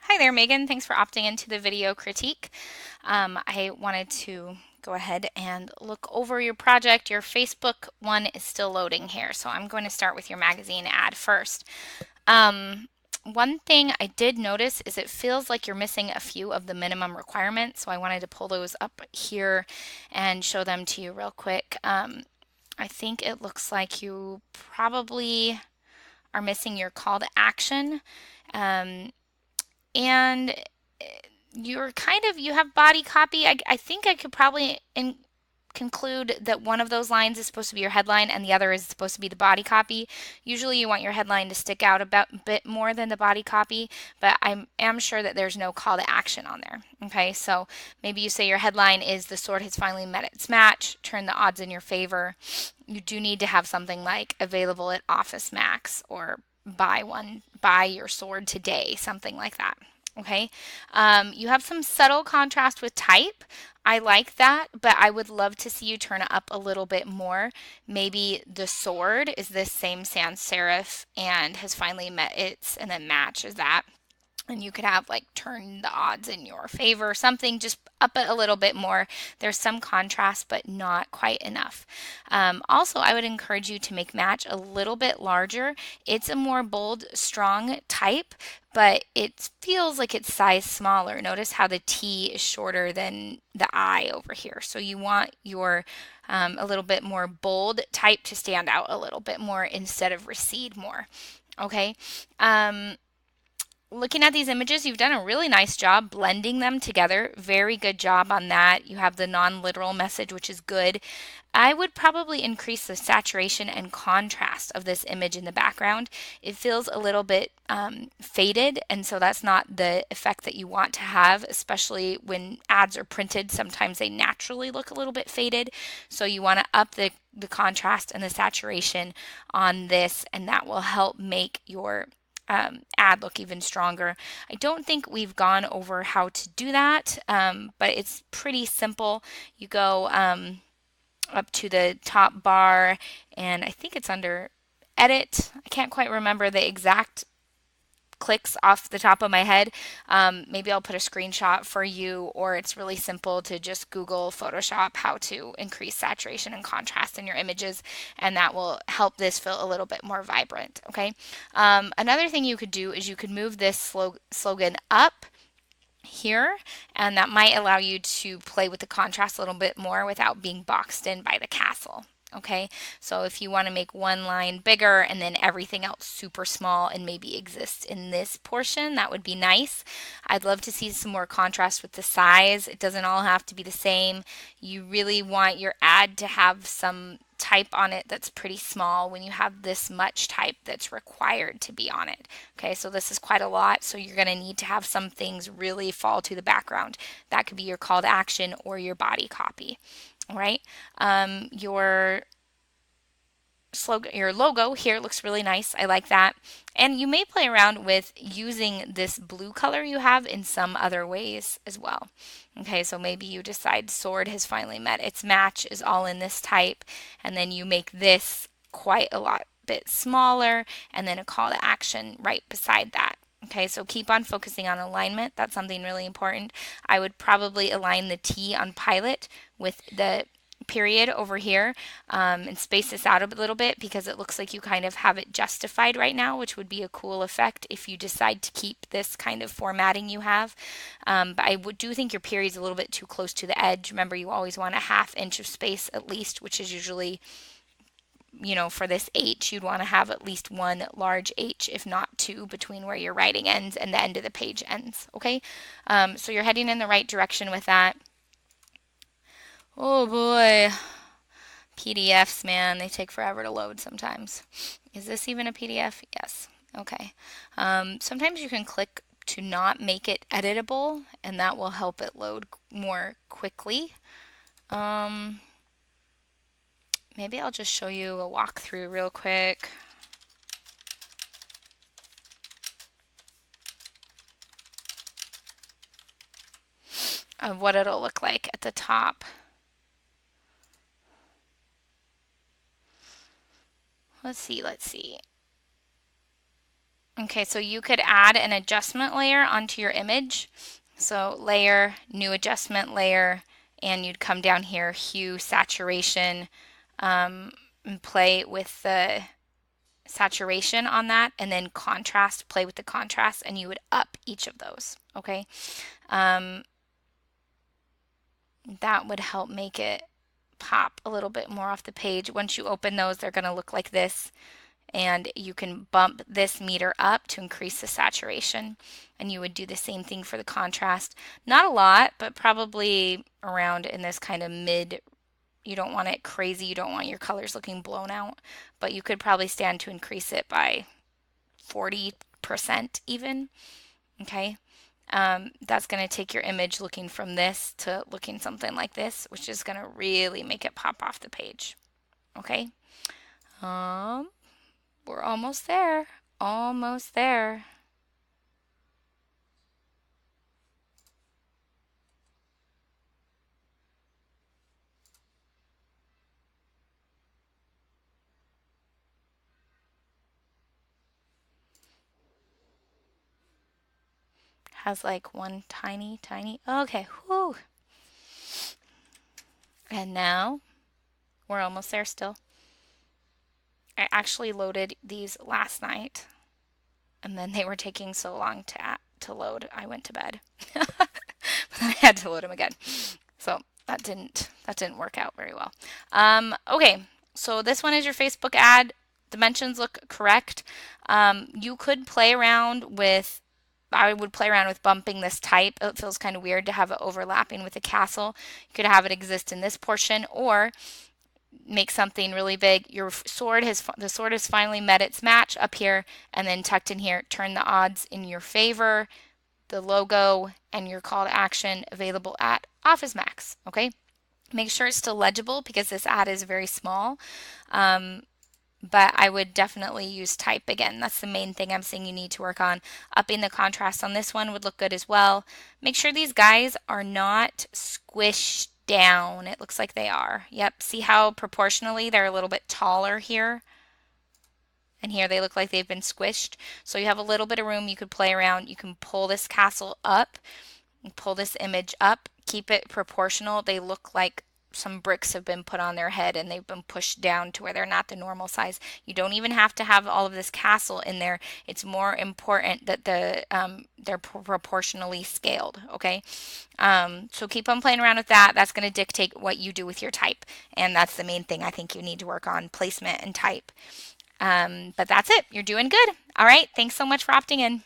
Hi there, Megan. Thanks for opting into the video critique. I wanted to go ahead and look over your project. Your Facebook one is still loading here, so I'm going to start with your magazine ad first. One thing I did notice is it feels like you're missing a few of the minimum requirements, so I wanted to pull those up here and show them to you real quick. I think it looks like you probably are missing your call to action. Um, and you're you have body copy. I think I could probably conclude that one of those lines is supposed to be your headline and the other is supposed to be the body copy. Usually you want your headline to stick out a bit more than the body copy, but I am sure that there's no call to action on there. Okay, so maybe you say your headline is "The sword has finally met its match, turn the odds in your favor." You do need to have something like "available at Office Max" or buy your sword today," something like that. Okay. You have some subtle contrast with type. I like that, but I would love to see you turn it up a little bit more. Maybe the sword is this same sans serif and has finally met its, and then matches that. And you could have like turn the odds in your favor, something just up it a little bit more. There's some contrast, but not quite enough. Also, I would encourage you to make match a little bit larger. It's a more bold, strong type, but it feels like it's sized smaller. Notice how the T is shorter than the I over here. So you want your a little bit more bold type to stand out a little bit more instead of recede more. Okay. Looking at these images, you've done a really nice job blending them together. Very good job on that. You have the non-literal message, which is good. I would probably increase the saturation and contrast of this image in the background. It feels a little bit faded, and so that's not the effect that you want to have, especially when ads are printed. Sometimes they naturally look a little bit faded, so you want to up the contrast and the saturation on this, and that will help make your ad look even stronger. I don't think we've gone over how to do that, but it's pretty simple. You go up to the top bar, and I think it's under edit. I can't quite remember the exact clicks off the top of my head. Maybe I'll put a screenshot for you, or it's really simple to just Google Photoshop how to increase saturation and contrast in your images, and that will help this feel a little bit more vibrant. Okay. Another thing you could do is you could move this slogan up here, and that might allow you to play with the contrast a little bit more without being boxed in by the castle. Okay, so if you want to make one line bigger and then everything else super small and maybe exists in this portion, that would be nice. I'd love to see some more contrast with the size. It doesn't all have to be the same. You really want your ad to have some type on it that's pretty small when you have this much type that's required to be on it. Okay, so this is quite a lot, so you're going to need to have some things really fall to the background. That could be your call to action or your body copy. All right, your slogan, your logo here looks really nice. I like that. And you may play around with using this blue color you have in some other ways as well. Okay, so maybe you decide sword has finally met its match is all in this type, and then you make this quite a lot bit smaller, and then a call to action right beside that. Okay, so keep on focusing on alignment. That's something really important. I would probably align the T on pilot with the period over here, and space this out a little bit because it looks like you kind of have it justified right now, which would be a cool effect if you decide to keep this kind of formatting you have. But do think your period is a little bit too close to the edge. Remember, you always want a ½ inch of space at least, which is usually, for this H, you'd want to have at least one large H, if not two, between where your writing ends and the end of the page ends. Okay, so you're heading in the right direction with that. Oh boy, PDFs, man, they take forever to load sometimes. Is this even a PDF? Yes. Okay. Sometimes you can click to not make it editable, and that will help it load more quickly. Maybe I'll just show you a walkthrough real quick. Of what it'll look like at the top. Let's see. Okay, so you could add an adjustment layer onto your image. So layer, new adjustment layer, and you'd come down here, hue, saturation, and play with the saturation on that, and then contrast, play with the contrast, and you would up each of those. Okay, um, that would help make it pop a little bit more off the page. Once you open those, they're going to look like this, and you can bump this meter up to increase the saturation, and you would do the same thing for the contrast. Not a lot, but probably around in this kind of mid. You don't want it crazy, you don't want your colors looking blown out, but you could probably stand to increase it by 40% even. Okay, that's going to take your image looking from this to looking something like this, which is going to really make it pop off the page. Okay, we're almost there. Almost there. Has like one tiny, okay, whoo. And now we're almost there still. I actually loaded these last night, and then they were taking so long to load. I went to bed. I had to load them again. So that didn't work out very well. Okay, so this one is your Facebook ad. Dimensions look correct. You could play around with, I would play around with bumping this type. It feels kind of weird to have it overlapping with a castle. You could have it exist in this portion, or make something really big. The sword has finally met its match up here, and then tucked in here. Turn the odds in your favor, the logo, and your call to action available at Office Max. Okay, make sure it's still legible because this ad is very small. But I would definitely use type again. That's the main thing I'm saying you need to work on. Upping the contrast on this one would look good as well. Make sure these guys are not squished down. It looks like they are. Yep, see how proportionally they're a little bit taller here? And here they look like they've been squished. So you have a little bit of room you could play around. You can pull this castle up, and pull this image up, keep it proportional. They look like some bricks have been put on their head and they've been pushed down to where they're not the normal size. You don't even have to have all of this castle in there. It's more important that they're proportionally scaled. Okay, so keep on playing around with that. That's going to dictate what you do with your type, and that's the main thing I think you need to work on: placement and type. But that's it. You're doing good. All right. Thanks so much for opting in.